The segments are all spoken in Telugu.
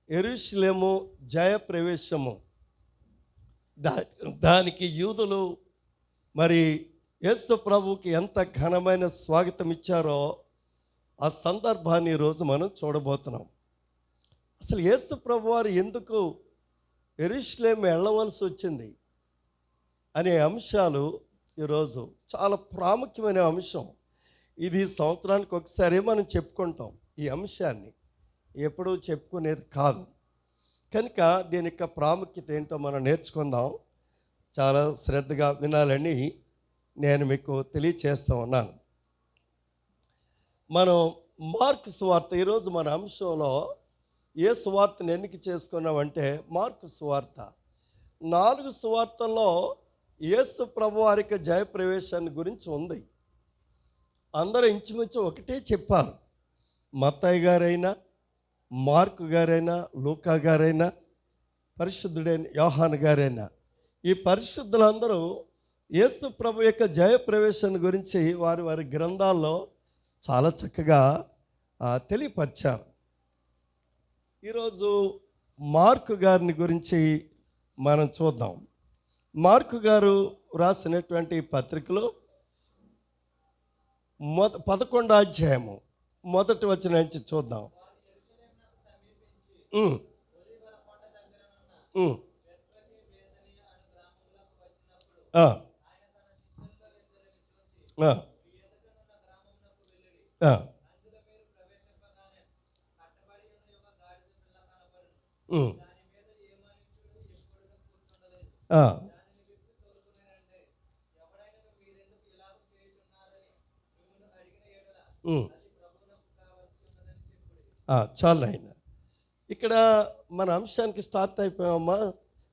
యెరూషలేము జయప్రవేశము. దానికి యూదులు మరి యేసు ప్రభువుకి ఎంత ఘనమైన స్వాగతం ఇచ్చారో ఆ సందర్భాన్ని ఈరోజు మనం చూడబోతున్నాం. అసలు యేసు ప్రభు వారు ఎందుకు యెరూషలేము వెళ్ళవలసి వచ్చింది అనే అంశాలు ఈరోజు చాలా ప్రాముఖ్యమైన అంశం. ఇది సంవత్సరానికి ఒకసారి మనం చెప్పుకుంటాం. ఈ అంశాన్ని ఎప్పుడూ చెప్పుకునేది కాదు కనుక దీని యొక్క ప్రాముఖ్యత ఏంటో మనం నేర్చుకుందాం. చాలా శ్రద్ధగా వినాలని నేను మీకు తెలియచేస్తూ ఉన్నాను. మనం మార్కు సువార్త, ఈరోజు మన అంశంలో ఏ సువార్తను ఎన్నిక చేసుకున్నామంటే మార్కు సువార్త. 4 సువార్తల్లో యేసు ప్రభు వారికి జయప్రవేశాన్ని గురించి ఉంది. అందరూ ఇంచుమించు ఒకటే చెప్పారు. మత్తయి గారైనా, మార్కు గారైనా, లూకా గారైనా, పరిశుద్ధుడైన యోహాను గారైనా, ఈ పరిశుద్ధులందరూ యేసు ప్రభు యొక్క జయప్రవేశాన్ని గురించి వారి వారి గ్రంథాల్లో చాలా చక్కగా తెలియపరిచారు. ఈరోజు మార్కు గారిని గురించి మనం చూద్దాం. మార్కు గారు రాసినటువంటి పత్రికలో 11వ అధ్యాయము 1వ వచనం నుంచి చూద్దాం. చాలు ఆయన. ఇక్కడ మన అంశానికి స్టార్ట్ అయిపోయామమ్మా.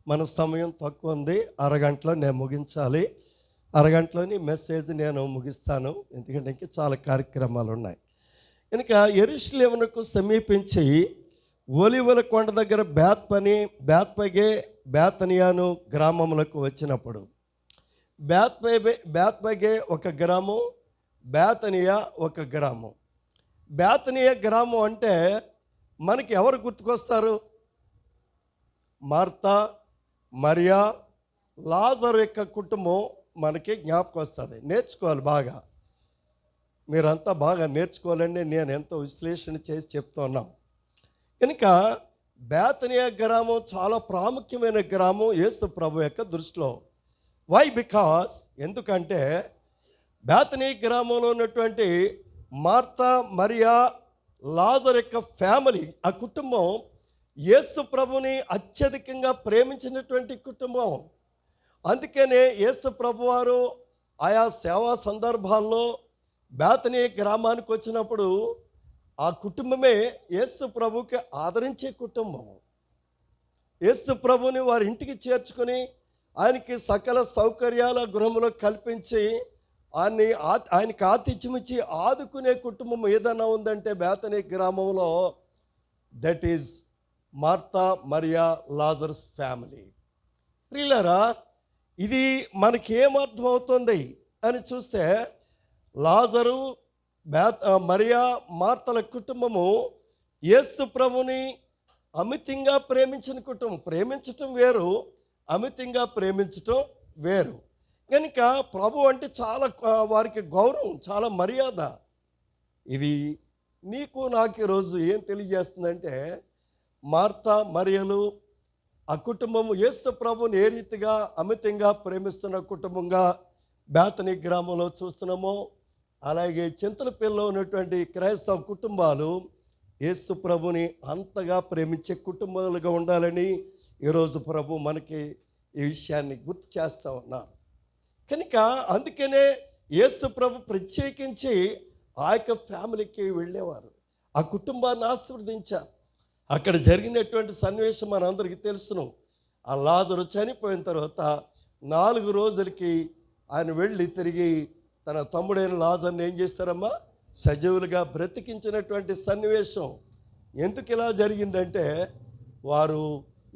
మన సమయం తక్కువ ఉంది, అరగంటలో నేను ముగించాలి. అరగంటలోని మెసేజ్ నేను ముగిస్తాను, ఎందుకంటే ఇంకా చాలా కార్యక్రమాలు ఉన్నాయి. కనుక యెరూషలేమునకు సమీపించి ఒలీవల కొండ దగ్గర బేతనియాను గ్రామములకు వచ్చినప్పుడు, బేత్పగే ఒక గ్రామం, బేతనియా ఒక గ్రామం. బేతనియా గ్రామం అంటే మనకి ఎవరు గుర్తుకొస్తారు? మార్తా, మరియా, లాజరు యొక్క కుటుంబం మనకి జ్ఞాపకం వస్తుంది. నేర్చుకోవాలి బాగా, మీరంతా బాగా నేర్చుకోవాలని నేను ఎంతో విశ్లేషణ చేసి చెప్తున్నాం. కనుక బేతనియా గ్రామం చాలా ప్రాముఖ్యమైన గ్రామం యేసు ప్రభు యొక్క దృష్టిలో. వై? బికాస్ ఎందుకంటే బేతనియా గ్రామంలో ఉన్నటువంటి మార్తా, మరియా, లాజరు యొక్క ఫ్యామిలీ, ఆ కుటుంబం యేసు ప్రభుని అత్యధికంగా ప్రేమించినటువంటి కుటుంబం. అందుకనే యేసు ప్రభు వారు ఆయా సేవా సందర్భాల్లో బేతనియా గ్రామానికి వచ్చినప్పుడు ఆ కుటుంబమే యేసు ప్రభుకి ఆదరించే కుటుంబం. యేసు ప్రభుని వారి ఇంటికి చేర్చుకొని ఆయనకి సకల సౌకర్యాల గృహంలో కల్పించి ఆయనకి ఆతిథ్యం ఇచ్చి ఆదుకునే కుటుంబం ఏదైనా ఉందంటే బేతనియా గ్రామంలో that is Martha, Maria, Lazarus family. ప్రియులారా, ఇది మనకి ఏమర్థమవుతుంది అని చూస్తే, లాజరు, మరియా, మార్తల కుటుంబము యేసు ప్రభుని అమితంగా ప్రేమించిన కుటుంబం. ప్రేమించటం వేరు, అమితంగా ప్రేమించటం వేరు. కనుక ప్రభు అంటే చాలా వారికి గౌరవం, చాలా మర్యాద. ఇది నీకు నాకు ఈరోజు ఏం తెలియజేస్తుందంటే, మార్తా, మరియలు ఆ కుటుంబము యేసు ప్రభుని ఏ రీతిగా అమితంగా ప్రేమిస్తున్న కుటుంబంగా బేతనియా గ్రామంలో చూస్తున్నామో, అలాగే చింతలపల్లిలో ఉన్నటువంటి క్రైస్తవ కుటుంబాలు యేసు ప్రభుని అంతగా ప్రేమించే కుటుంబాలుగా ఉండాలని ఈరోజు ప్రభు మనకి ఈ విషయాన్ని గుర్తు చేస్తూ ఉన్నారు. కనుక అందుకనే యేసు ప్రభు ప్రత్యేకించి ఆ యొక్క ఫ్యామిలీకి వెళ్ళేవారు, ఆ కుటుంబాన్ని ఆశీర్వదించారు. అక్కడ జరిగినటువంటి సన్నివేశం మనందరికీ తెలుసును. ఆ లాజరు చనిపోయిన తర్వాత 4 రోజులకి ఆయన వెళ్ళి తిరిగి తన తమ్ముడైన లాజర్ని ఏం చేస్తారమ్మా? సజీవులుగా బ్రతికించినటువంటి సన్నివేశం. ఎందుకు ఇలా జరిగిందంటే, వారు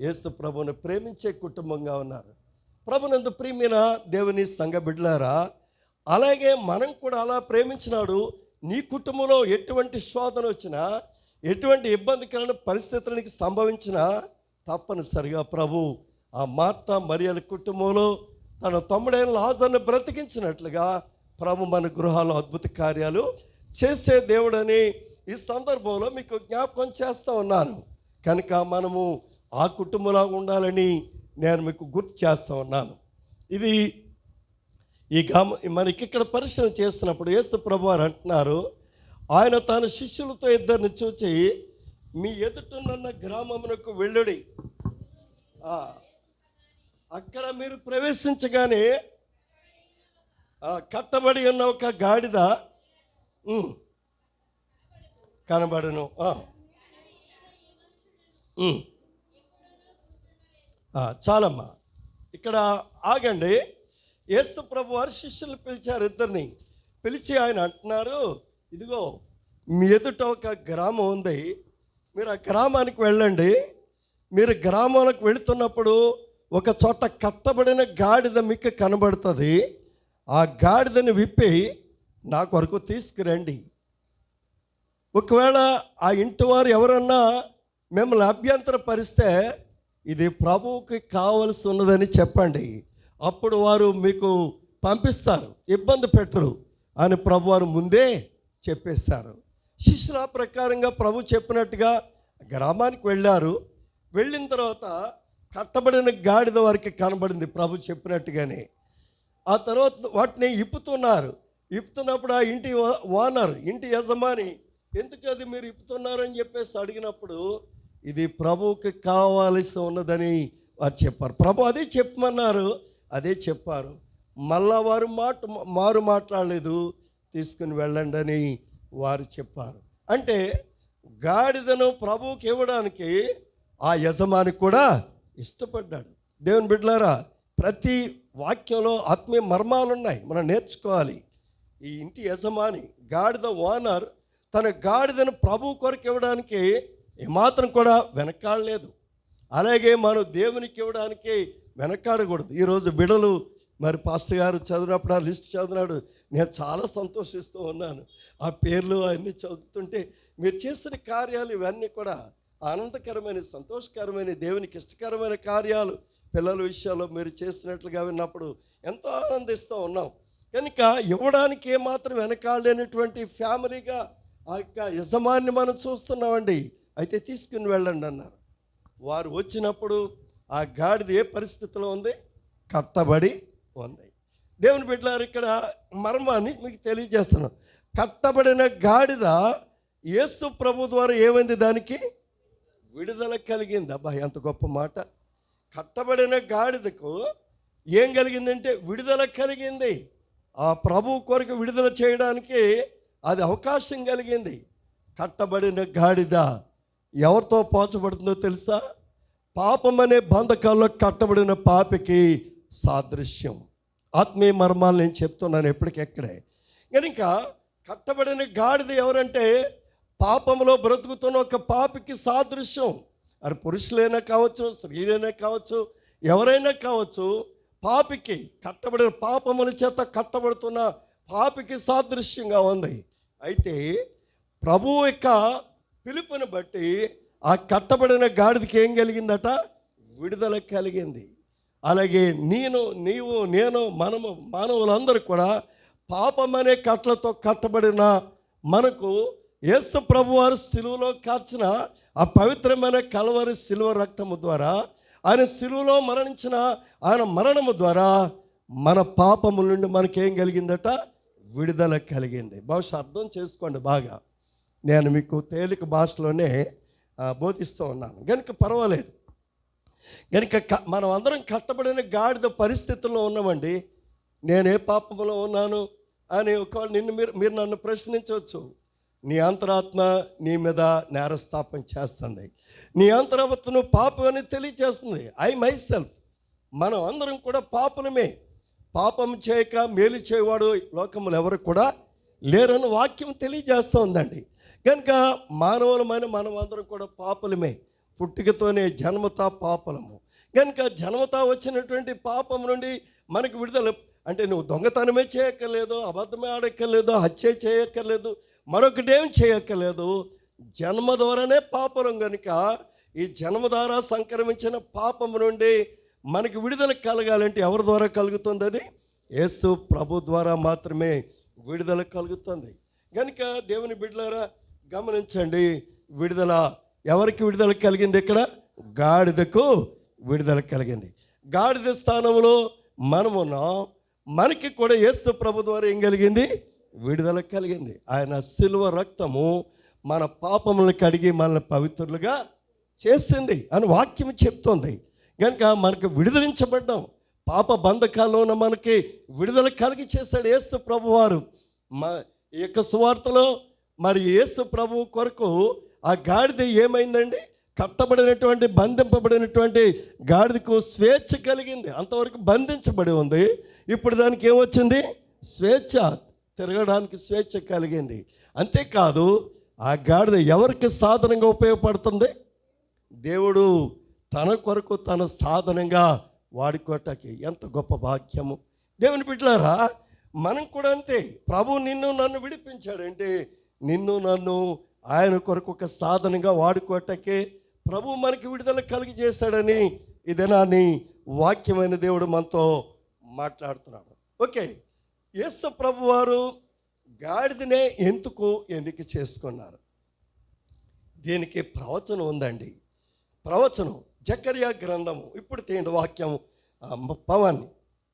యేసు ప్రభుని ప్రేమించే కుటుంబంగా ఉన్నారు. ప్రభునందు ప్రియమైన దేవుని సంఘ బిడ్డలారా, అలాగే మనం కూడా అలా ప్రేమించినాడు. నీ కుటుంబంలో ఎటువంటి శోధన వచ్చినా, ఎటువంటి ఇబ్బందికరమైన పరిస్థితులకి సంభవించినా తప్పనిసరిగా ప్రభు ఆ మార్తా మరియల కుటుంబంలో తన తమ్ముడైన లాజరును బ్రతికించినట్లుగా ప్రభు మన గృహాల్లో అద్భుత కార్యాలు చేసే దేవుడని ఈ సందర్భంలో మీకు జ్ఞాపకం చేస్తూ ఉన్నాను. కనుక మనము ఆ కుటుంబంలో ఉండాలని నేను మీకు గుర్తు చేస్తూ ఉన్నాను. ఇది మనకి ఇక్కడ పరిశీలన చేస్తున్నప్పుడు యేసు ప్రభు వారు అంటున్నారు, ఆయన తన శిష్యులతో ఇద్దరిని చూచి మీ ఎదుటనున్న గ్రామమునకు వెళ్ళుడి, అక్కడ మీరు ప్రవేశించగానే కట్టబడి ఉన్న ఒక గాడిద కనబడను. చాలమ్మా, ఇక్కడ ఆగండి. యేసు ప్రభు వారు శిష్యులు పిలిచారు, ఇద్దరిని పిలిచి ఆయన అంటున్నారు, ఇదిగో మీ ఎదుట ఒక గ్రామం ఉంది, మీరు ఆ గ్రామానికి వెళ్ళండి. మీరు గ్రామానికి వెళుతున్నప్పుడు ఒక చోట కట్టబడిన గాడిద మీకు కనబడుతుంది. ఆ గాడిదని విప్పి నా కొరకు తీసుకురండి. ఒకవేళ ఆ ఇంటి వారు ఎవరన్నా మిమ్మల్ని అభ్యంతరపరిస్తే ఇది ప్రభువుకి కావలసి ఉన్నదని చెప్పండి, అప్పుడు వారు మీకు పంపిస్తారు, ఇబ్బంది పెట్టరు అని ప్రభు వారు ముందే చెప్పేస్తారు. శిష్యుల ప్రకారంగా ప్రభు చెప్పినట్టుగా గ్రామానికి వెళ్ళారు. వెళ్ళిన తర్వాత కట్టబడిన గాడిద వారికి కనబడింది ప్రభు చెప్పినట్టుగానే. ఆ తర్వాత వాటిని ఇప్పుతున్నప్పుడు ఆ ఇంటి ఓనర్, ఇంటి యజమాని, ఎందుకు అది మీరు ఇప్పుతున్నారని చెప్పేసి అడిగినప్పుడు ఇది ప్రభువుకి కావాల్సి ఉన్నదని వారు చెప్పారు. ప్రభు అదే చెప్పమన్నారు, అదే చెప్పారు. మళ్ళా వారు మారు మాట్లాడలేదు, తీసుకుని వెళ్ళండి అని వారు చెప్పారు. అంటే గాడిదను ప్రభువుకి ఇవ్వడానికి ఆ యజమాని కూడా ఇష్టపడ్డాడు. దేవుని బిడ్డలారా, ప్రతి వాక్యంలో ఆత్మీయ మర్మాలు ఉన్నాయి, మనం నేర్చుకోవాలి. ఈ ఇంటి యజమాని, గాడిద ఓనర్, తన గాడిదను ప్రభు కొరకు ఇవ్వడానికి ఏమాత్రం కూడా వెనకాడలేదు. అలాగే మనం దేవునికి ఇవ్వడానికి వెనకాడకూడదు. ఈరోజు బిడలు మరి పాస్టర్ గారు చదివినప్పుడు ఆ లిస్ట్ చదివినాడు, నేను చాలా సంతోషిస్తూ ఉన్నాను. ఆ పేర్లు అవన్నీ చదువుతుంటే మీరు చేసిన కార్యాలు ఇవన్నీ కూడా ఆనందకరమైన, సంతోషకరమైన, దేవునికి ఇష్టకరమైన కార్యాలు పిల్లల విషయాల్లో మీరు చేసినట్లుగా విన్నప్పుడు ఎంతో ఆనందిస్తూ ఉన్నాం. కనుక ఇవ్వడానికి ఏమాత్రం వెనకాడలేనటువంటి ఫ్యామిలీగా ఆ యొక్క యజమాన్ని మనం చూస్తున్నామండి. అయితే తీసుకుని వెళ్ళండి అన్నారు. వారు వచ్చినప్పుడు ఆ గాడిద ఏ పరిస్థితిలో ఉంది? కట్టబడి ఉంది. దేవుని బిడ్డలారు, ఇక్కడ మర్మాన్ని మీకు తెలియజేస్తున్నాను. కట్టబడిన గాడిద యేసు ప్రభు ద్వారా ఏమైంది? దానికి విడుదల కలిగింది. అబ్బా, ఎంత గొప్ప మాట! కట్టబడిన గాడిదకు ఏం కలిగిందంటే విడుదల కలిగింది. ఆ ప్రభు కొరకు విడుదల చేయడానికి అది అవకాశం కలిగింది. కట్టబడిన గాడిద ఎవరితో పోల్చబడుతుందో తెలుసా? పాపం అనే బంధకాల్లో కట్టబడిన పాపికి సాదృశ్యం. ఆత్మీయ మర్మాలు నేను చెప్తున్నాను ఎప్పటికెక్కడే. కనుక కట్టబడిన గాడిద ఎవరంటే పాపంలో బ్రతుకుతున్న ఒక పాపికి సాదృశ్యం. అది పురుషులైనా కావచ్చు, స్త్రీలైనా కావచ్చు, ఎవరైనా కావచ్చు. పాపికి, కట్టబడిన పాపముల చేత కట్టబడుతున్న పాపికి సాదృశ్యంగా ఉంది. అయితే ప్రభువు యొక్క పిలుపుని బట్టి ఆ కట్టబడిన గాడిదకి ఏం కలిగిందట? విడుదల కలిగింది. అలాగే నేను మనము మానవులందరూ కూడా పాపం అనే కట్లతో కట్టబడిన మనకు యేసు ప్రభువారు సిలువలో కార్చిన ఆ పవిత్రమైన కల్వరి సిలువ రక్తము ద్వారా, ఆయన సిలువలో మరణించిన ఆయన మరణము ద్వారా మన పాపముల నుండి మనకేం కలిగిందట? విడుదల కలిగింది. బహుశా అర్థం చేసుకోండి బాగా. నేను మీకు తేలిక భాషలోనే బోధిస్తూ ఉన్నాను కనుక పర్వాలేదు. కనుక మనం అందరం కట్టబడిన గాడిద పరిస్థితుల్లో ఉన్నామండి. నేనే పాపంలో ఉన్నాను అని ఒకవేళ మీరు నన్ను ప్రశ్నించవచ్చు. నీ అంతరాత్మ నీ మీద నేరస్థాపన చేస్తుంది. నీ అంతరాత్మను పాపం అని తెలియచేస్తుంది. ఐ మై సెల్ఫ్, మనం అందరం కూడా పాపులమే. పాపం చేయక మేలు చేయవాడు లోకములు ఎవరు కూడా లేరని వాక్యం తెలియజేస్తోందండి. కనుక మానవులమైన మనం అందరం కూడా పాపులమే. పుట్టుకతోనే జన్మతా పాపలము. కనుక జన్మతా వచ్చినటువంటి పాపం నుండి మనకు విడుదల అంటే నువ్వు దొంగతనమే చేయక్కర్లేదు, అబద్ధమే ఆడక్కర్లేదు, హత్య చేయక్కర్లేదు, మరొకటేం చేయక్కర్లేదు. జన్మ ద్వారానే పాపం కనుక ఈ జన్మ ద్వారా సంక్రమించిన పాపము నుండి మనకి విడుదల కలగాలంటే ఎవరి ద్వారా కలుగుతుంది? అది యేసు ప్రభు ద్వారా మాత్రమే విడుదల కలుగుతుంది. కనుక దేవుని బిడ్డలారా గమనించండి, విడుదల ఎవరికి విడుదల కలిగింది? ఇక్కడ గాడిదకు విడుదల కలిగింది. గాడిద స్థానంలో మనమున్నాం. మనకి కూడా యేసు ప్రభు ద్వారా ఏం కలిగింది? విడుదల కలిగింది. ఆయన శిలువ రక్తము మన పాపములను కడిగి మనల్ని పవిత్రులుగా చేసింది అని వాక్యం చెప్తోంది. కనుక మనకు విడుదలించబడ్డాం. పాప బంధకాల్లో ఉన్న మనకి విడుదల కలిగి చేశాడు యేసు ప్రభువారు. ఈ యొక్క సువార్తలో మరి యేసు ప్రభు కొరకు ఆ గాడిద ఏమైందండి? కట్టబడినటువంటి బంధింపబడినటువంటి గాడిదకు స్వేచ్ఛ కలిగింది. అంతవరకు బంధించబడి ఉంది. ఇప్పుడు దానికి ఏమొచ్చింది? స్వేచ్ఛ, తిరగడానికి స్వేచ్ఛ కలిగింది. అంతేకాదు ఆ గాడిద ఎవరికి సాధనంగా ఉపయోగపడుతుంది? దేవుడు తన కొరకు తన సాధనంగా వాడుకోవటానికి. ఎంత గొప్ప భాగ్యము! దేవుని బిడ్డలారా, మనం కూడా అంతే. ప్రభు నిన్ను నన్ను విడిపించాడంటే నిన్ను నన్ను ఆయన కొరకు ఒక సాధనంగా వాడుకోవటానికి ప్రభు మనకి విడుదల కలిగి చేశాడని ఈ దినాన్ని వాక్యమైన దేవుడు మనతో మాట్లాడుతున్నాడు. ఓకే, యేసు ప్రభు వారు గాడిదనే ఎందుకు ఎన్నిక చేసుకున్నారు? దీనికి ప్రవచనం ఉందండి. ప్రవచనం జకర్యా గ్రంథము. ఇప్పుడు తీయండి వాక్యం. పవన్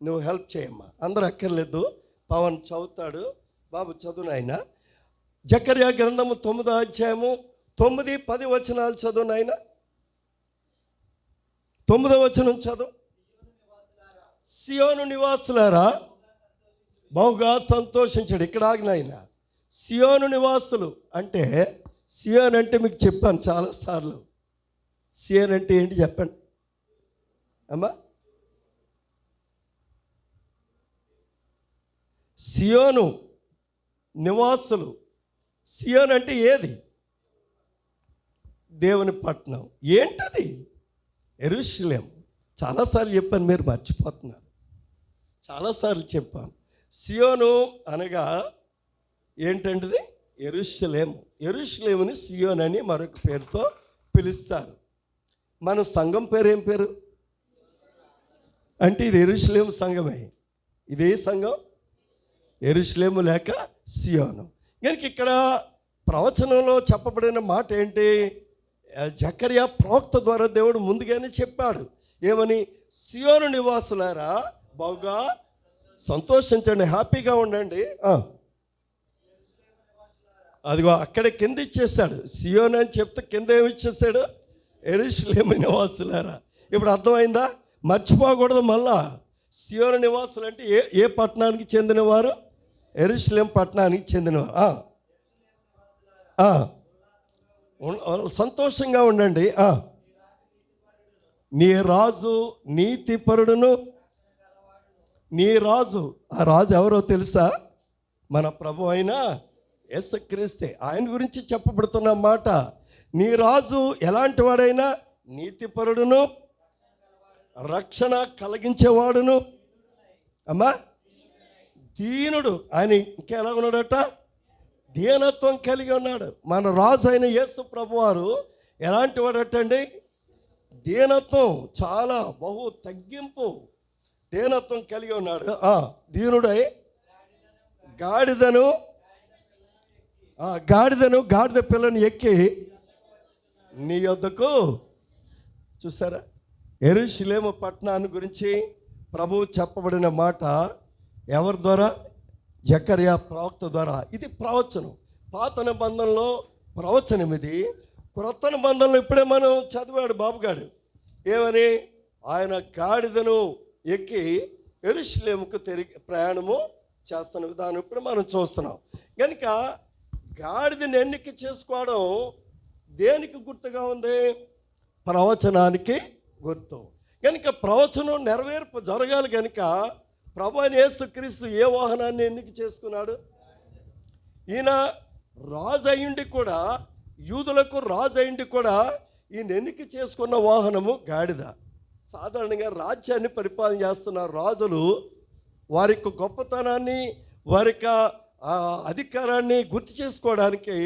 నువ్వు హెల్ప్ చేయమ్మా. అందరూ అక్కర్లేదు, పవన్ చదువుతాడు. బాబు చదువు నాయన. జకర్యా గ్రంథము 9వ అధ్యాయము 9-10 వచనాలు చదువు నాయన. 9వ వచనం చదువు. సియోను నివాసులారా బహుగా సంతోషించాడు. ఇక్కడ ఆగినాయన. సియోను నివాసులు అంటే, సియోన్ అంటే మీకు చెప్పాను చాలాసార్లు. సియోన్ అంటే ఏంటి చెప్పండి అమ్మా? సియోను నివాసులు. సియోన్ అంటే ఏది? దేవుని పట్టణం. ఏంటది? యెరూషలేం. చాలాసార్లు చెప్పాను, మీరు మర్చిపోతున్నారు. చాలాసార్లు చెప్పాను. సియోను అనగా ఏంటంటే యెరూషలేము. యెరూషలేముని సియోన్ అని మరొక పేరుతో పిలుస్తారు. మన సంఘం పేరు ఏం పేరు అంటే ఇది యెరూషలేము సంఘమే. ఇదే సంఘం యెరూషలేము లేక సియోను. కనుక ఇక్కడ ప్రవచనంలో చెప్పబడిన మాట ఏంటి? జకర్యా ప్రవక్త ద్వారా దేవుడు ముందుగానే చెప్పాడు. ఏమని? సియోను నివాసులారా బాగా సంతోషించండి, హ్యాపీగా ఉండండి. అదిగో అక్కడ కింద ఇచ్చేసాడు. సియోన్ అని చెప్తే కింద ఏమి ఇచ్చేసాడు? యెరూషలేము నివాసులారా. ఇప్పుడు అర్థమైందా? మర్చిపోకూడదు. మళ్ళా సియోను నివాసులు అంటే ఏ పట్టణానికి చెందినవారు? యెరూషలేం పట్టణానికి చెందినవారు. సంతోషంగా ఉండండి. నీ రాజు నీతిపరుడును. నీ రాజు, ఆ రాజు ఎవరో తెలుసా? మన ప్రభు అయిన యేసుక్రీస్తే. ఆయన గురించి చెప్పబడుతున్న మాట. నీ రాజు ఎలాంటి వాడైనా నీతిపరుడును, రక్షణ కలిగించేవాడును. అమ్మా, దీనుడు. ఆయన ఇంకెలా ఉన్నాడట? దీనత్వం కలిగి ఉన్నాడు. మన రాజు అయిన యేసు ప్రభువారు ఎలాంటి వాడటండి? దీనత్వం, చాలా బహు తగ్గింపు, దీనత్వం కలిగి ఉన్నాడు. దీనుడై గాడిదను గాడిద పిల్లను ఎక్కి నీ యొద్దకు. చూసారా? యెరూషలేము పట్టణాన్ని గురించి ప్రభువు చెప్పబడిన మాట ఎవరి ద్వారా? జకర్యా ప్రవక్త ద్వారా. ఇది ప్రవచనం. పాత నిబంధనలో ప్రవచనం ఇది. క్రొత్త నిబంధనలో ఇప్పుడే మనం చదివాడు బాబుగాడు. ఏమని? ఆయన గాడిదను ఎక్కి యెరూషలేముకు తిరిగి ప్రయాణము చేస్తున్న విధానం ఇప్పుడు మనం చూస్తున్నాం. కనుక గాడిదని ఎన్నిక చేసుకోవడం దేనికి గుర్తుగా ఉంది? ప్రవచనానికి గుర్తు. కనుక ప్రవచనం నెరవేర్పు జరగాలి. కనుక ప్రభు అయిన యేసుక్రీస్తు ఏ వాహనాన్ని ఎన్నిక చేసుకున్నాడు? ఈయన రాజు అయ్యుండి కూడా, యూదులకు రాజు అయ్యుండి కూడా ఈయన ఎన్నిక చేసుకున్న వాహనము గాడిద. సాధారణంగా రాజ్యాన్ని పరిపాలన చేస్తున్న రాజులు వారి యొక్క గొప్పతనాన్ని, వారి యొక్క అధికారాన్ని గుర్తు చేసుకోవడానికి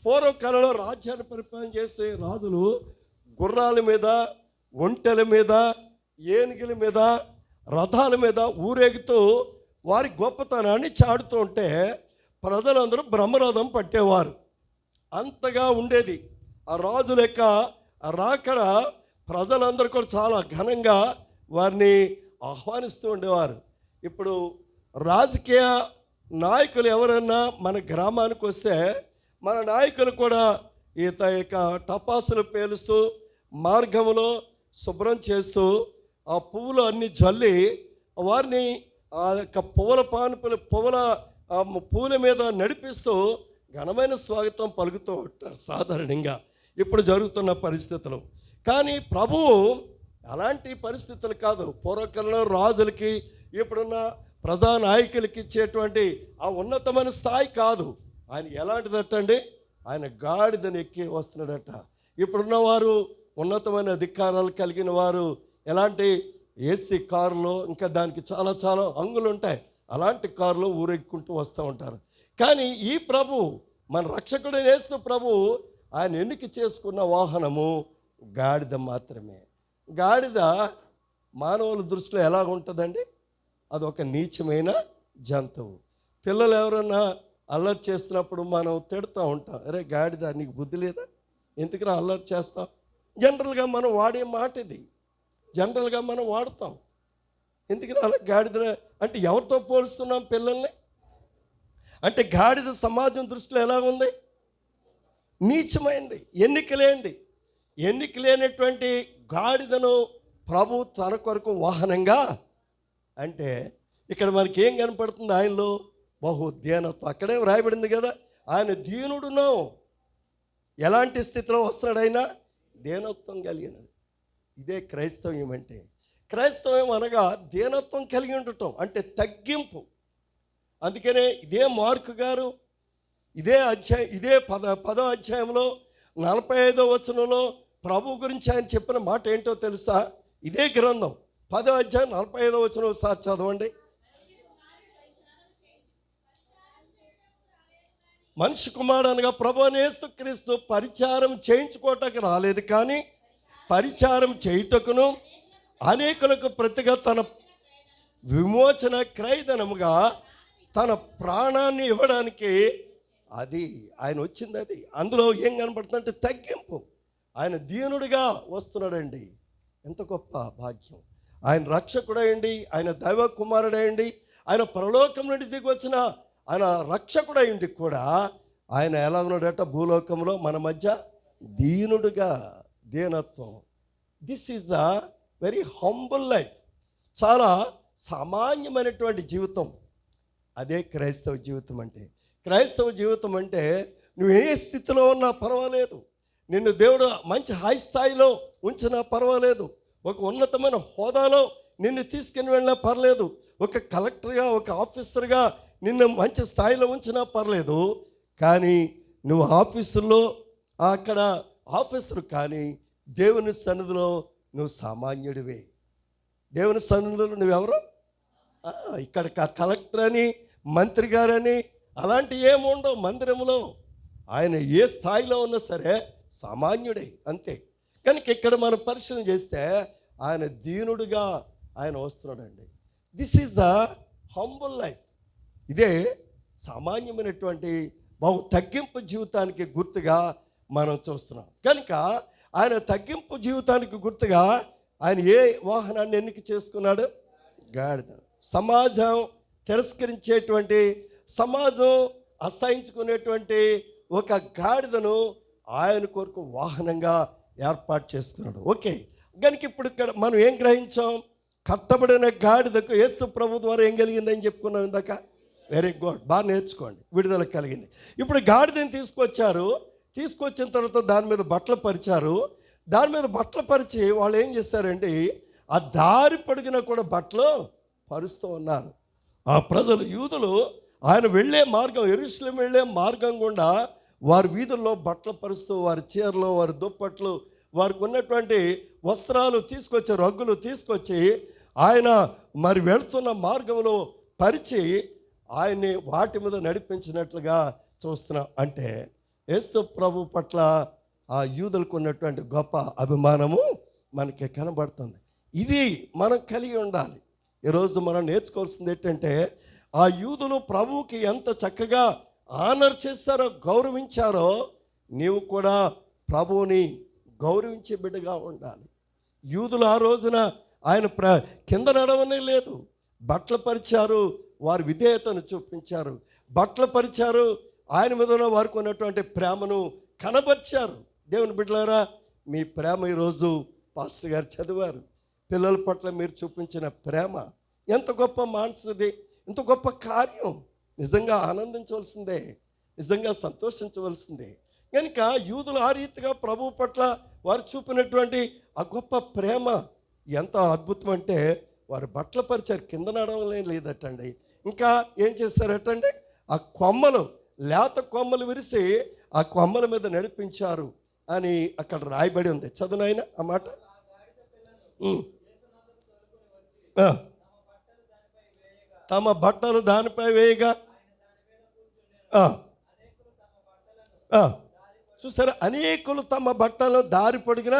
పూర్వకాలంలో రాజ్యాన్ని పరిపాలన చేసే రాజులు గుర్రాల మీద, ఒంటెల మీద, ఏనుగుల మీద, రథాల మీద ఊరేగుతూ వారి గొప్పతనాన్ని చాటుతూ ఉంటే ప్రజలందరూ బ్రహ్మరథం పట్టేవారు. అంతగా ఉండేది ఆ రాజుల యొక్క రాకడ. ప్రజలందరూ కూడా చాలా ఘనంగా వారిని ఆహ్వానిస్తూ ఉండేవారు. ఇప్పుడు రాజకీయ నాయకులు ఎవరన్నా మన గ్రామానికి వస్తే మన నాయకులు కూడా ఈత యొక్క టపాసులు పేలుస్తూ మార్గంలో శుభ్రం చేస్తూ ఆ పువ్వులు అన్నీ జల్లి వారిని ఆ యొక్క పూల మీద నడిపిస్తూ ఘనమైన స్వాగతం పలుకుతూ ఉంటారు సాధారణంగా ఇప్పుడు జరుగుతున్న పరిస్థితులు. కానీ ప్రభువు అలాంటి పరిస్థితులు కాదు. పూర్వకాలంలో రాజులకి ఇప్పుడున్న ప్రజానాయకులకి ఇచ్చేటువంటి ఆ ఉన్నతమైన స్థాయి కాదు. ఆయన ఎలాంటిదటండి, ఆయన గాడిదని ఎక్కి వస్తున్నాడట. ఇప్పుడున్న వారు ఉన్నతమైన అధికారాలు కలిగిన వారు ఎలాంటి ఏసీ కారులో, ఇంకా దానికి చాలా చాలా అంగులు ఉంటాయి, అలాంటి కారులో ఊరెక్కుంటూ వస్తూ ఉంటారు. కానీ ఈ ప్రభు, మన రక్షకుడు యేసు ప్రభు, ఆయన ఎన్నిక చేసుకున్న వాహనము గాడిద మాత్రమే. గాడిద మానవుల దృష్టిలో ఎలా ఉంటుందండి? అదొక నీచమైన జంతువు. పిల్లలు ఎవరన్నా అల్లరి చేస్తున్నప్పుడు మనం తిడుతూ ఉంటాం, అరే గాడిద నీకు బుద్ధి లేదా, ఎందుకురా అల్లరి చేస్తాం. జనరల్గా మనం వాడే మాట ఇది, జనరల్గా మనం వాడతాం. ఎందుకురా అలా గాడిద అంటే ఎవరితో పోలుస్తున్నాం పిల్లల్ని? అంటే గాడిద సమాజం దృష్టిలో ఎలా ఉంది? నీచమైంది, ఎన్నిక లేనటువంటి గాడిదను ప్రభు తన కొరకు వాహనంగా, అంటే ఇక్కడ మనకి ఏం కనపడుతుంది? ఆయనలో బహు దీనత్వం. అక్కడే వ్రాయబడింది కదా, ఆయన దీనుడును. ఎలాంటి స్థితిలో వస్తున్నాడు ఆయన? దీనత్వం కలిగినది. ఇదే క్రైస్తవ్యం అంటే. క్రైస్తవ్యం అనగా దీనత్వం కలిగి ఉండటం, అంటే తగ్గింపు. అందుకనే ఇదే మార్కు గారు ఇదే 10వ అధ్యాయంలో 45వ వచనంలో ప్రభు గురించి ఆయన చెప్పిన మాట ఏంటో తెలుసా? ఇదే గ్రంథం 10వ అధ్యాయం 45వ వచనం ఒకసారి చదవండి. మనిషి కుమారుడు అనగా ప్రభువైన యేసుక్రీస్తు పరిచారం చేయించుకోవటానికి రాలేదు, కానీ పరిచారం చేయుటకును అనేకులకు ప్రతిగా తన విమోచన క్రయధనముగా తన ప్రాణాన్ని ఇవ్వడానికి అది ఆయన వచ్చింది. అది అందులో ఏం కనబడుతుందంటే తగ్గింపు. ఆయన దీనుడిగా వస్తున్నాడండి. ఎంత గొప్ప భాగ్యం! ఆయన రక్షకుడయండి, ఆయన దైవ కుమారుడయండి, ఆయన పరలోకం నుండి దిగి వచ్చిన ఆయన రక్షకుడయండి కూడా ఆయన ఎలా ఉన్నాడట? భూలోకంలో మన మధ్య దీనుడుగా, దీనత్వం. This is the very humble life. చాలా సామాన్యమైనటువంటి జీవితం. అదే క్రైస్తవ జీవితం అంటే. క్రైస్తవ జీవితం అంటే నువ్వు ఏ స్థితిలో ఉన్నా పర్వాలేదు, నిన్ను దేవుడు మంచి హై స్థాయిలో ఉంచినా పర్వాలేదు, ఒక ఉన్నతమైన హోదాలో నిన్ను తీసుకుని వెళ్ళినా పర్లేదు, ఒక కలెక్టర్గా, ఒక ఆఫీసర్గా నిన్ను మంచి స్థాయిలో ఉంచినా పర్లేదు. కానీ నువ్వు ఆఫీసుల్లో అక్కడ ఆఫీసర్, కానీ దేవుని సన్నిధిలో నువ్వు సామాన్యుడివే. దేవుని సన్నిధిలో నువ్వెవరు? ఇక్కడ కలెక్టర్ అని, మంత్రి గారని అలాంటి ఏముండవు మందిరంలో. ఆయన ఏ స్థాయిలో ఉన్నా సరే సామాన్యుడే, అంతే. కనుక ఇక్కడ మనం పరిశీలన చేస్తే ఆయన దీనుడుగా ఆయన వస్తున్నాడండి. This is the humble life. ఇదే సామాన్యమైనటువంటి బహు తగ్గింపు జీవితానికి గుర్తుగా మనం చూస్తున్నాం. కనుక ఆయన తగ్గింపు జీవితానికి గుర్తుగా ఆయన ఏ వాహనాన్ని ఎన్నిక చేసుకున్నాడు? గాడిద. సమాజం తిరస్కరించేటువంటి, సమాజం అసహించుకునేటువంటి ఒక గాడిదను ఆయన కొరకు వాహనంగా ఏర్పాటు చేసుకున్నాడు. ఓకే, కనుక ఇప్పుడు ఇక్కడ మనం ఏం గ్రహించాం? కట్టబడిన గాడిదకు యేసు ప్రభు ద్వారా ఏం కలిగిందని చెప్పుకున్నాం ఇందాక. వెరీ గుడ్, బాగా నేర్చుకోండి. విడుదల కలిగింది. ఇప్పుడు గాడిదని తీసుకొచ్చిన తర్వాత దాని మీద బట్టలు పరిచారు. దాని మీద బట్టలు పరిచి వాళ్ళు ఏం చేస్తారంటే ఆ దారి పొడిగిన కూడా బట్టలు పరుస్తూ ఉన్నారు. ఆ ప్రజలు, యూదులు ఆయన వెళ్ళే మార్గం, యెరూషలేము వెళ్ళే మార్గం గుండా వారి వీధుల్లో బట్టలు పరుస్తూ వారి చీరలు, వారి దుప్పట్లు, వారికి ఉన్నటువంటి వస్త్రాలు తీసుకొచ్చి, రగ్గులు తీసుకొచ్చి ఆయన మరి వెళ్తున్న మార్గంలో పరిచి ఆయన్ని వాటి మీద నడిపించినట్లుగా చూస్తున్నాం. అంటే యేసు ప్రభు పట్ల ఆ యూదులకు ఉన్నటువంటి గొప్ప అభిమానము మనకి కనబడుతుంది. ఇది మనం కలిగి ఉండాలి. ఈరోజు మనం నేర్చుకోవాల్సింది ఏంటంటే, ఆ యూదులు ప్రభువుకి ఎంత చక్కగా ఆనర్ చేస్తారో, గౌరవించారో, నీవు కూడా ప్రభువుని గౌరవించే బిడ్డగా ఉండాలి. యూదులు ఆ రోజున ఆయన కింద నడవనే లేదు, బట్టలు పరిచారు, వారి విధేయతను చూపించారు, బట్టలు పరిచారు, ఆయన మీద వారికి ఉన్నటువంటి ప్రేమను కనబరిచారు. దేవుని బిడ్డలారా, మీ ప్రేమ ఈరోజు పాస్టర్ గారు చదివారు. పిల్లల పట్ల మీరు చూపించిన ప్రేమ ఎంత గొప్ప మనసుది, ఎంత గొప్ప కార్యం. నిజంగా ఆనందించవలసిందే, నిజంగా సంతోషించవలసిందే. కనుక యూదులు ఆ రీతిగా ప్రభు పట్ల వారు చూపినటువంటి ఆ గొప్ప ప్రేమ ఎంత అద్భుతం అంటే, వారు బట్టలు పరిచారు, కింద నడవలే లేదటండి. ఇంకా ఏం చేస్తారటండి, ఆ కొమ్మలు, లేత కొమ్మలు విరిసి ఆ కొమ్మల మీద నడిపించారు అని అక్కడ రాయబడి ఉంది. చదువునైన ఆ మాట. తమ బట్టలు దానిపై వేయగా, చూసారా, అనేకులు తమ బట్టలు దారి పొడిగిన,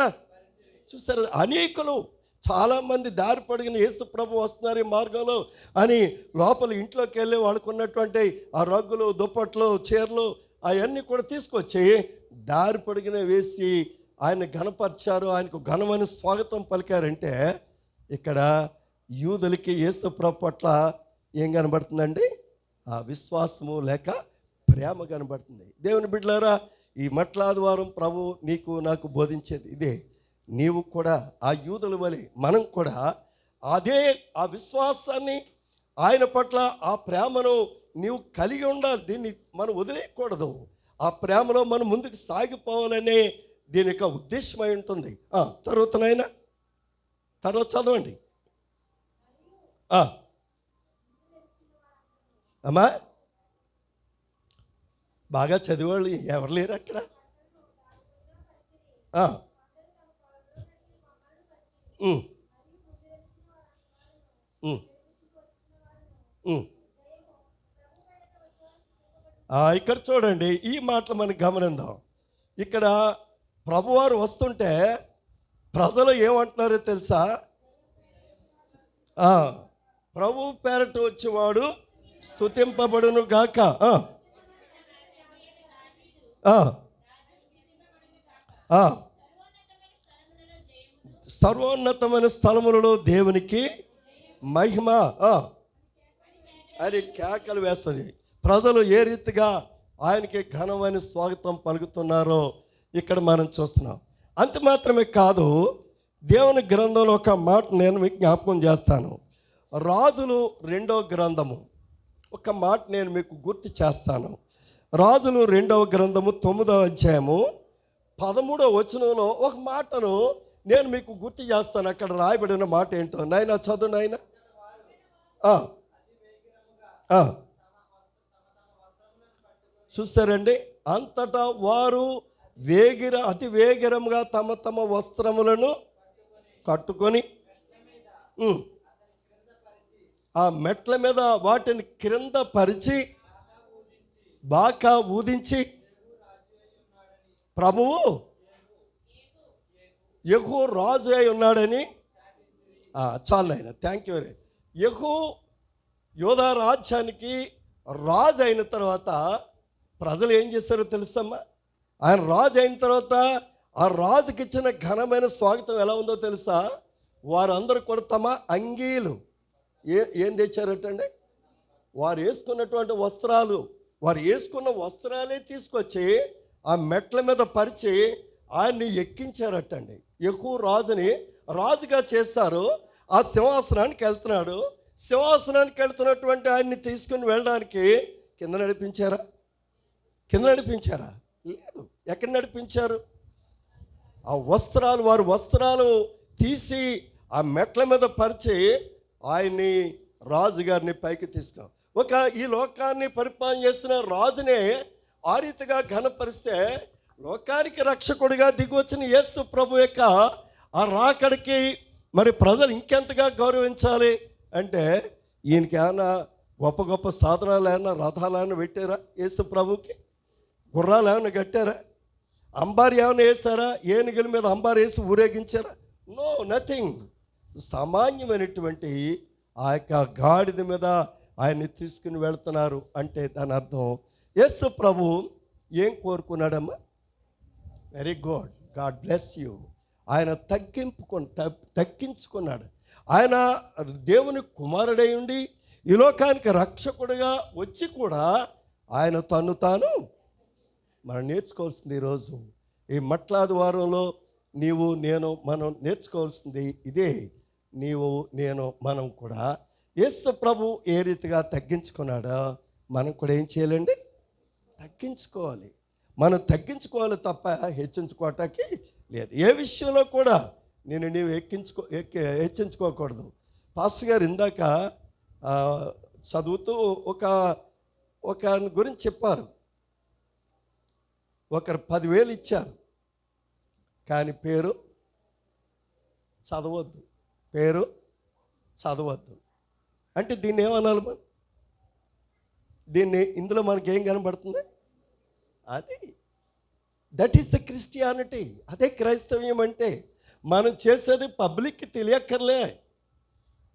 చూసారా, అనేకులు చాలామంది దారి పొడిగిన యేసు ప్రభు వస్తున్నారు ఈ మార్గంలో అని లోపల ఇంట్లోకి వెళ్ళి వాళ్ళకు ఉన్నటువంటి ఆ రగ్గులు, దుప్పట్లు, చీరలు అవన్నీ కూడా తీసుకొచ్చి దారి పొడిగిన వేసి ఆయన ఘనపరిచారు, ఆయనకు ఘనమైన స్వాగతం పలికారంటే, ఇక్కడ యూదులకి యేసు ప్రభు పట్ల ఏం కనబడుతుందండి, ఆ విశ్వాసము లేక ప్రేమ కనబడుతుంది. దేవుని బిడ్డలారా, ఈ మట్లాదివారం ప్రభు నీకు నాకు బోధించేది ఇదే. నీవు కూడా ఆ యూదుల వలె మనం కూడా అదే ఆ విశ్వాసాన్ని, ఆయన పట్ల ఆ ప్రేమను నీవు కలిగి ఉండాలి. దీన్ని మనం వదిలేయకూడదు. ఆ ప్రేమలో మనం ముందుకు సాగిపోవాలనే దీని యొక్క ఉద్దేశమై ఉంటుంది. తర్వాతనైనా తర్వాత చదవండి అమ్మా. బాగా చదివాళ్ళు ఎవరు లేరు అక్కడ. ఇక్కడ చూడండి, ఈ మాటలు మనం గమనిద్దాం. ఇక్కడ ప్రభువారు వస్తుంటే ప్రజలు ఏమంటున్నారో తెలుసా, ప్రభు పేరట వచ్చేవాడు స్తుతింపబడును గాక, సర్వోన్నతమైన స్థలములలో దేవునికి మహిమ అని కేకలు వేస్తుంది. ప్రజలు ఏ రీతిగా ఆయనకి ఘనమైన స్వాగతం పలుకుతున్నారో ఇక్కడ మనం చూస్తున్నాం. అంత మాత్రమే కాదు, దేవుని గ్రంథంలో ఒక మాట నేను మీకు జ్ఞాపకం చేస్తాను. రాజులు 2వ గ్రంథము ఒక మాట నేను మీకు గుర్తు చేస్తాను. రాజులు 2వ గ్రంథము 9వ అధ్యాయము 13వ వచనంలో ఒక మాటను నేను మీకు గుర్తు చేస్తాను. అక్కడ రాయబడిన మాట ఏంటో నాయన చదువు నాయన. చూస్తారండి, అంతటా వారు అతి వేగిరంగా తమ తమ వస్త్రములను కట్టుకొని ఆ మెట్ల మీద వాటిని క్రింద పరిచి బాకా ఊదించి, ప్రభువు యెహూ రాజు అయి ఉన్నాడని. చాలు ఆయన, థ్యాంక్ యూ. యెహూ యోధా రాజ్యానికి రాజు అయిన తర్వాత ప్రజలు ఏం చేస్తారో తెలుసమ్మా. ఆయన రాజు అయిన తర్వాత ఆ రాజుకి ఇచ్చిన ఘనమైన స్వాగతం ఎలా ఉందో తెలుసా. వారందరూ కూడా తమ అంగీలు ఏం తెచ్చారటండి, వారు వేసుకున్నటువంటి వస్త్రాలు, వారు వేసుకున్న వస్త్రాలే తీసుకొచ్చి ఆ మెట్ల మీద పరిచి ఆయన్ని ఎక్కించారటండి. యెహూ రాజుని రాజుగా చేస్తారు. ఆ సింహాసనానికి వెళ్తున్నాడు. సింహాసనానికి వెళ్తున్నటువంటి ఆయన్ని తీసుకుని వెళ్ళడానికి కింద నడిపించారా లేదు. ఎక్కడ నడిపించారు? ఆ వస్త్రాలు, వారి వస్త్రాలు తీసి ఆ మెట్ల మీద పరిచి ఆయన్ని, రాజుగారిని పైకి తీసుకు ఈ లోకాన్ని పరిపాలన చేసిన రాజునే ఆ రీతిగా ఘనపరిస్తే, లోకానికి రక్షకుడిగా దిగివచ్చిన యేసు ప్రభు యొక్క ఆ రాకడికి మరి ప్రజలు ఇంకెంతగా గౌరవించాలి అంటే, ఈయనకి ఏమైనా గొప్ప గొప్ప సాధనాలు ఏమైనా, రథాలు ఏమైనా పెట్టారా యేసు ప్రభుకి? గుర్రాలు ఏమైనా కట్టారా? అంబారి ఏమైనా వేసారా? ఏనుగుల మీద అంబారు వేసి ఊరేగించారా? No, nothing. సామాన్యమైనటువంటి ఆ యొక్క గాడిద మీద ఆయన్ని తీసుకుని వెళ్తున్నారు. అంటే దాని అర్థం యేసు ప్రభు ఏం కోరుకున్నాడమ్మా? Very good, God bless you. ఆయన తగ్గించుకున్నాడు. ఆయన దేవుని కుమారుడై ఉండి ఈ లోకానికి రక్షకుడిగా వచ్చి కూడా ఆయన తను తాను మనం నేర్చుకోవాల్సింది ఈరోజు ఈ మట్లాది వారంలో నీవు నేను మనం నేర్చుకోవాల్సింది ఇదే. నీవు నేను మనం కూడా యేసు ప్రభు ఏ రీతిగా తగ్గించుకున్నాడో మనం కూడా ఏం చేయాలండి? తగ్గించుకోవాలి. మనం తగ్గించుకోవాలి తప్ప హెచ్చించుకోవటానికి లేదు. ఏ విషయంలో కూడా నీవు హెచ్చించుకోకూడదు. పాస్టర్ గారు ఇందాక చదువుతూ ఒక గురించి చెప్పారు. ఒకరు 10,000 ఇచ్చారు, కానీ పేరు చదవద్దు. అంటే దీన్ని ఏమనాలి మనం? ఇందులో మనకేం కనబడుతుంది? అది దట్ ఈస్ ద క్రిస్టియానిటీ. అదే క్రైస్తవ్యం అంటే. మనం చేసేది పబ్లిక్కి తెలియక్కర్లే,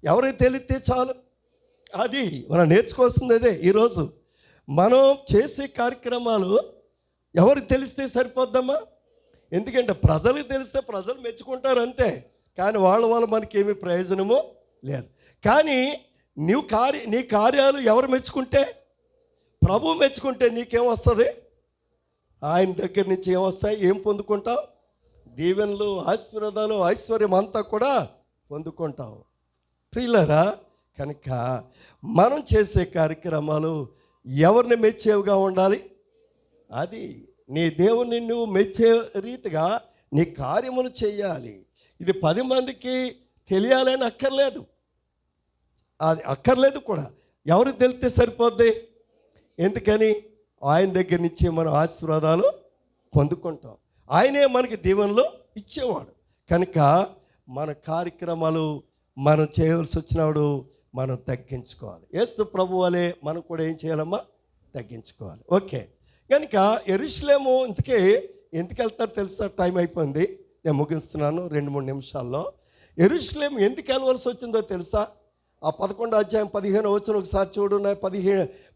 ఎవరికి తెలిస్తే చాలు. అది మనం నేర్చుకోవాల్సింది అదే. ఈరోజు మనం చేసే కార్యక్రమాలు ఎవరికి తెలిస్తే సరిపోద్దమ్మా? ఎందుకంటే ప్రజలకు తెలిస్తే ప్రజలు మెచ్చుకుంటారు అంతే, కానీ వాళ్ళ మనకేమీ ప్రయోజనము లేదు. కానీ నీ కార్యాలు ఎవరు మెచ్చుకుంటే? ప్రభు మెచ్చుకుంటే నీకేమొస్తుంది? ఆయన దగ్గర నుంచి ఏమొస్తాయి? ఏం పొందుకుంటావు? దీవెనలు, ఆశీర్వాదాలు, ఐశ్వర్యం అంతా కూడా పొందుకుంటావు. ప్రియులారా, కనుక మనం చేసే కార్యక్రమాలు ఎవరిని మెచ్చేవిగా ఉండాలి? అది నీ దేవుని నువ్వు మెచ్చే రీతిగా నీ కార్యములు చేయాలి. ఇది 10 మందికి తెలియాలని అక్కర్లేదు, అది అక్కర్లేదు కూడా. ఎవరికి తెలిస్తే సరిపోద్ది. ఎందుకని? ఆయన దగ్గర నుంచి మనం ఆశీర్వాదాలు పొందుకుంటాం. ఆయనే మనకి దీవెనలో ఇచ్చేవాడు. కనుక మన కార్యక్రమాలు మనం చేయవలసి వచ్చినప్పుడు మనం తగ్గించుకోవాలి. యేసు ప్రభు వలె మనం కూడా ఏం చేయాలమ్మా? తగ్గించుకోవాలి. ఓకే. కనుక యెరూషలేము ఎందుకు వెళ్తారో తెలుసా? టైం అయిపోయింది, నేను ముగిస్తున్నాను 2-3 నిమిషాల్లో. యెరూషలేము ఎందుకు వెళ్ళవలసి వచ్చిందో తెలుసా? ఆ 11వ అధ్యాయం 15వ వచనం ఒకసారి చూడు.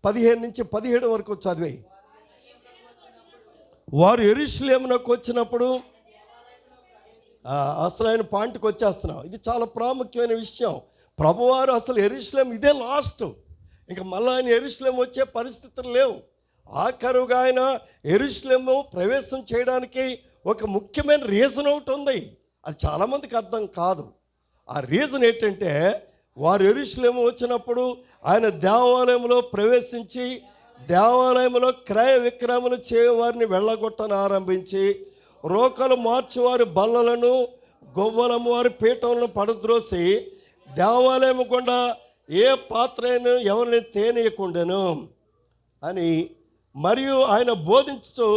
15 నుంచి 17 వరకు చదివాయి. వారు యెరూషలేమునకు వచ్చినప్పుడు అసలు ఆయన పాయింట్కి వచ్చేస్తున్నాం. ఇది చాలా ప్రాముఖ్యమైన విషయం. ప్రభువారు అసలు యెరూషలేం ఇదే లాస్ట్, ఇంకా మళ్ళీ ఆయన యెరూషలేం వచ్చే పరిస్థితులు లేవు. ఆఖరుగా ఆయన యెరూషలేము ప్రవేశం చేయడానికి ఒక ముఖ్యమైన రీజన్ ఒకటి ఉంది. అది చాలామందికి అర్థం కాదు. ఆ రీజన్ ఏంటంటే, వారు యెరూషలేము వచ్చినప్పుడు ఆయన దేవాలయంలో ప్రవేశించి దేవాలయంలో క్రయ విక్రయములు చేయవారిని వెళ్ళగొట్టను ఆరంభించి, రోకలు మార్చేవారి బల్లలను, గొవ్వలము వారి పీఠములను పడద్రోసి, దేవాలయం గుండా ఏ పాత్ర అయినా ఎవరిని తేనీయకుండాను అని మరియు ఆయన బోధించుతూ,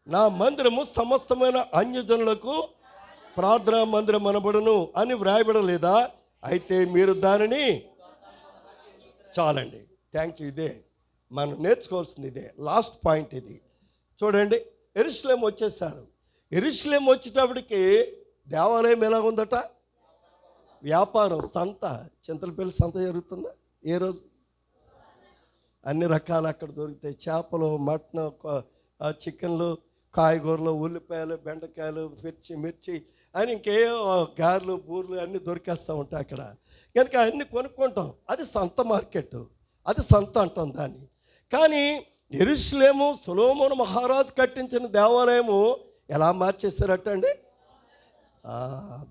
నా మందిరము సమస్తమైన అన్యజనులకు ప్రార్థనా మందిరం అనబడును అని వ్రాయబడలేదా? అయితే మీరు దానిని చాలండి. Thank you. ఇదే మనం నేర్చుకోవాల్సింది, ఇదే లాస్ట్ పాయింట్. ఇది చూడండి. యెరూషలేము వచ్చేసారు. యెరూషలేము వచ్చేటప్పటికి దేవాలయం ఎలా ఉందట? వ్యాపారం, సంత, చింతలపల్లి సంత జరుగుతుందా? ఏ రోజు అన్ని రకాలు అక్కడ దొరుకుతాయి. చేపలు, మటన్, చికెన్లు, కాయగూరలు, ఉల్లిపాయలు, బెండకాయలు, మిర్చి అని ఇంకే గారెలు, బూర్లు అన్నీ దొరికేస్తూ ఉంటాయి అక్కడ. కనుక అన్నీ కొనుక్కుంటాం. అది సంత మార్కెట్, అది సంత అంటాం దాన్ని. కానీ యెరూషలేము సొలొమోను మహారాజు కట్టించిన దేవాలయము ఎలా మార్చేశారట అండి?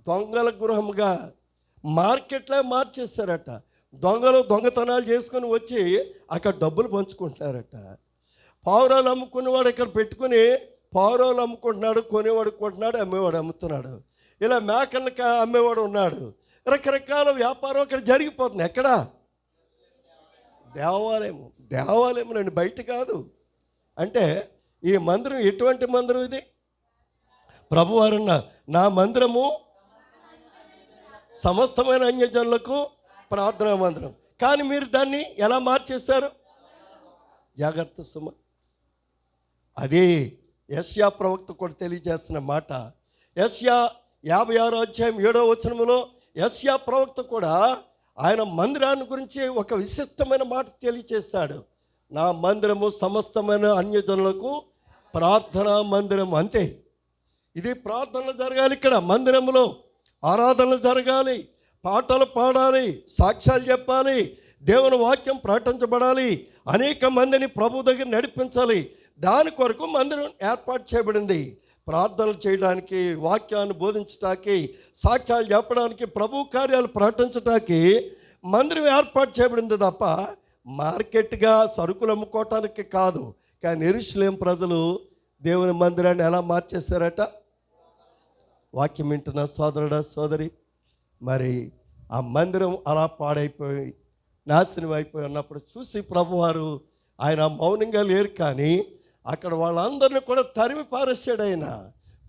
దొంగల గృహంగా, మార్కెట్లో మార్చేశారట. దొంగలు దొంగతనాలు చేసుకుని వచ్చి అక్కడ డబ్బులు పంచుకుంటున్నారట. పావురాలు అమ్ముకునేవాడు ఇక్కడ పెట్టుకుని పావురాలు అమ్ముకుంటున్నాడు, కొనేవాడు కొంటున్నాడు, అమ్మేవాడు అమ్ముతున్నాడు. ఇలా మేకలకి అమ్మేవాడు ఉన్నాడు. రకరకాల వ్యాపారం అక్కడ జరిగిపోతుంది. ఎక్కడ? దేవాలయం నండి, బయట కాదు. అంటే ఈ మందిరం ఎటువంటి మందిరం ఇది? ప్రభువారన్న, నా మందిరము సమస్తమైన అన్యజనులకు ప్రార్థనా మందిరం. కానీ మీరు దాన్ని ఎలా మార్చేశారు? జాగ్రత్త సుమ. అదే యెషయా ప్రవక్త కూడా తెలియజేస్తున్న మాట. యెషయా 56:7 యెషయా ప్రవక్త కూడా ఆయన మందిరాన్ని గురించి ఒక విశిష్టమైన మాట తెలియజేస్తాడు. నా మందిరము సమస్తమైన అన్యజనులకు ప్రార్థనా మందిరం. అంతే, ఇది ప్రార్థనలు జరగాలి. ఇక్కడ మందిరంలో ఆరాధనలు జరగాలి, పాటలు పాడాలి, సాక్ష్యాలు చెప్పాలి, దేవుని వాక్యం ప్రకటించబడాలి, అనేక మందిని ప్రభు దగ్గర నడిపించాలి. దాని కొరకు మందిరం ఏర్పాటు చేయబడింది. ప్రార్థనలు చేయడానికి, వాక్యాన్ని బోధించడానికి, సాక్ష్యాలు చెప్పడానికి, ప్రభు కార్యాలు ప్రకటించడానికి మందిరం ఏర్పాటు చేయబడింది తప్ప మార్కెట్గా సరుకులు అమ్ముకోవటానికి కాదు. కానీ యెరూషలేము ప్రజలు దేవుని మందిరాన్ని ఎలా మార్చేశారట? వాక్యం వింటున్న సోదరుడా సోదరి, మరి ఆ మందిరం అలా పాడైపోయి నాశనం అయిపోయి ఉన్నప్పుడు చూసి ప్రభువారు ఆయన మౌనంగా లేరు. కానీ అక్కడ వాళ్ళందరినీ కూడా తరిమి పారేసాడు ఆయన.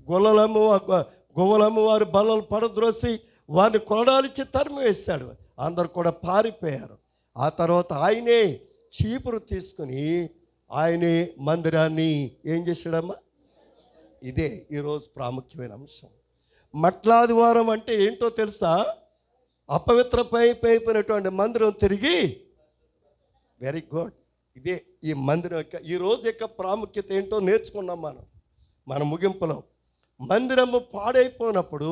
గువ్వలమ్ము వారి బల్లలు పడద్రోసి వారిని కొరడాలిచ్చి తరిమి వేశాడు. అందరు కూడా పారిపోయారు. ఆ తర్వాత ఆయనే చీపురు తీసుకుని ఆయనే మందిరాన్ని ఏం చేశాడమ్మా? ఇదే ఈరోజు ప్రాముఖ్యమైన అంశం. మట్లాదివారం అంటే ఏంటో తెలుసా? అపవిత్రమైపోయినటువంటి మందిరం తిరిగి, వెరీ గుడ్, ఇదే ఈ మందిరం యొక్క ఈరోజు యొక్క ప్రాముఖ్యత ఏంటో నేర్చుకున్నాం మన ముగింపులో. మందిరము పాడైపోయినప్పుడు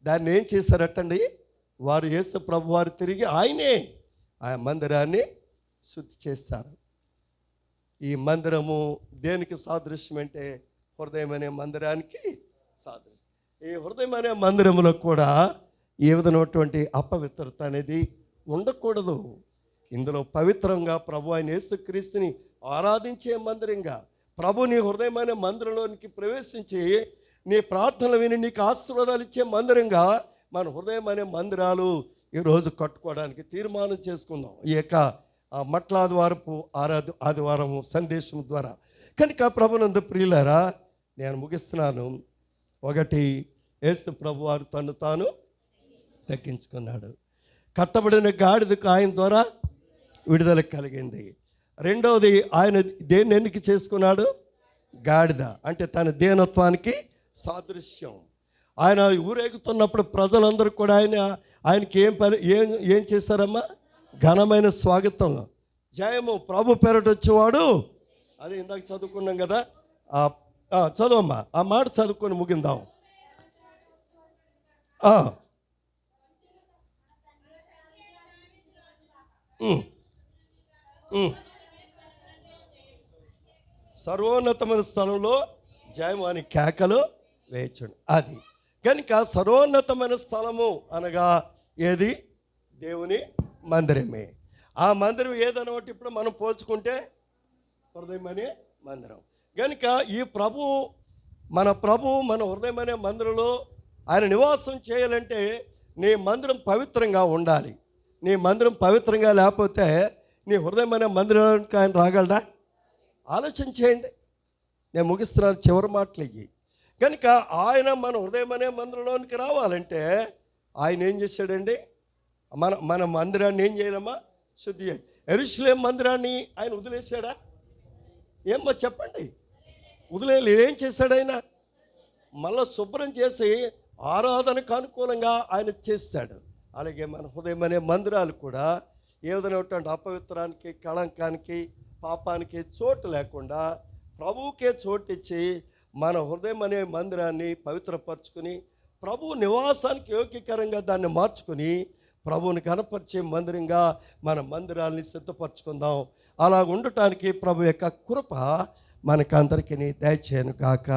దాన్ని ఏం చేశారటండి? వారు యేసు ప్రభు వారు తిరిగి ఆయనే ఆ మందిరాన్ని శుద్ధి చేస్తారు. ఈ మందిరము దేనికి సాదృశ్యం అంటే హృదయం అనే మందిరానికి సాదృశ్యం. ఈ హృదయం అనే మందిరంలో కూడా ఏ విధమైనటువంటి అపవిత్రత అనేది ఉండకూడదు. ఇందులో పవిత్రంగా ప్రభు అయిన యేసుక్రీస్తుని ఆరాధించే మందిరంగా, ప్రభు నీ హృదయమైన మందిరంలోనికి ప్రవేశించి నీ ప్రార్థనలు విని నీకు ఆశీర్వాదాలు ఇచ్చే మందిరంగా మన హృదయం అనే మందిరాలు ఈరోజు కట్టుకోవడానికి తీర్మానం చేసుకుందాం ఈ యొక్క మట్లాదివారపు ఆదివారం సందేశం ద్వారా. కనుక ప్రభునందు ప్రియులారా, నేను ముగిస్తున్నాను. ఒకటి, యేసు ప్రభు వారు తను తాను తగ్గించుకున్నాడు. కట్టబడిన గాడిదకు ఆయన ద్వారా విడుదల కలిగింది. రెండవది, ఆయన దేన్ని ఎన్నిక చేసుకున్నాడు? గాడిద అంటే తన దేనత్వానికి సాదృశ్యం. ఆయన ఊరేగుతున్నప్పుడు ప్రజలందరూ కూడా ఆయనకి ఏం చేశారమ్మా? ఘనమైన స్వాగతం, జయము, ప్రభు పేరట వచ్చేవాడు. అది ఇందాక చదువుకున్నాం కదా, చదువమ్మా, ఆ మాట చదువుకొని ముగిందాం. సర్వోన్నతమైన స్థలంలో జయము అని కేకలు వేయచుండు. అది కనుక సర్వోన్నతమైన స్థలము అనగా ఏది? దేవుని మందిరమే. ఆ మందిరం ఏదనమాట ఇప్పుడు మనం పోల్చుకుంటే హృదయం అనే మందిరం. కనుక ఈ మన హృదయం అనే మందిరంలో ఆయన నివాసం చేయాలంటే నీ మందిరం పవిత్రంగా ఉండాలి. నీ మందిరం పవిత్రంగా లేకపోతే నీ హృదయం అనే మందిరానికి ఆయన రాగలడా? ఆలోచన చేయండి. నేను ముగిస్తున్నాను, చివరి మాటలు ఇవి. కనుక ఆయన మన హృదయం అనే మందిరంలోనికి రావాలంటే ఆయన ఏం చేశాడండి? మన మందిరాన్ని ఏం చేయాలమ్మా? శుద్ధి చేయాలి. యెరూషలేము మందిరాన్ని ఆయన వదిలేశాడా? ఏమ్మా చెప్పండి. వదిలేదు. ఏం చేశాడు ఆయన? మళ్ళీ శుభ్రం చేసి ఆరాధనకు అనుకూలంగా ఆయన చేస్తాడు. అలాగే మన హృదయం అనే మందిరాలు కూడా ఏ విధమైనటువంటి అపవిత్రానికి, కళంకానికి, పాపానికి చోటు లేకుండా ప్రభువుకే చోటు ఇచ్చి మన హృదయం అనే మందిరాన్ని పవిత్రపరచుకుని ప్రభు నివాసానికి యోగ్యకరంగా దాన్ని మార్చుకుని ప్రభువుని కనపరిచే మందిరంగా మన మందిరాలని సిద్ధపరచుకుందాం. అలా ఉండటానికి ప్రభు యొక్క కృప మనకందరికీ దయచేయను గాక.